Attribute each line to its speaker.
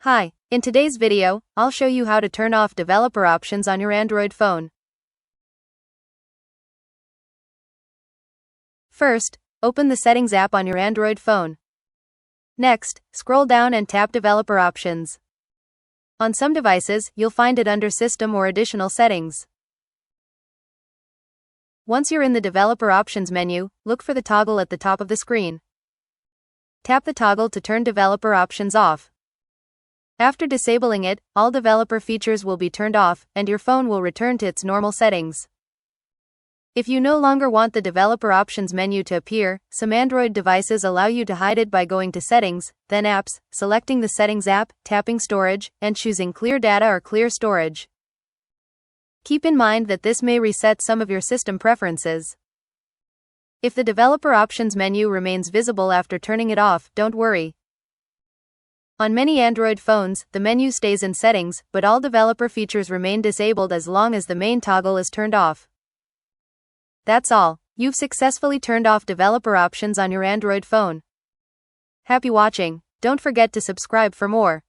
Speaker 1: Hi, in today's video, I'll show you how to turn off developer options on your Android phone. First, open the Settings app on your Android phone. Next, scroll down and tap Developer Options. On some devices, you'll find it under System or Additional Settings. Once you're in the Developer Options menu, look for the toggle at the top of the screen. Tap the toggle to turn developer options off. After disabling it, all developer features will be turned off, and your phone will return to its normal settings. If you no longer want the developer options menu to appear, some Android devices allow you to hide it by going to Settings, then Apps, selecting the Settings app, tapping Storage, and choosing Clear Data or Clear Storage. Keep in mind that this may reset some of your system preferences. If the developer options menu remains visible after turning it off, don't worry. On many Android phones, the menu stays in Settings, but all developer features remain disabled as long as the main toggle is turned off. That's all. You've successfully turned off developer options on your Android phone. Happy watching. Don't forget to subscribe for more.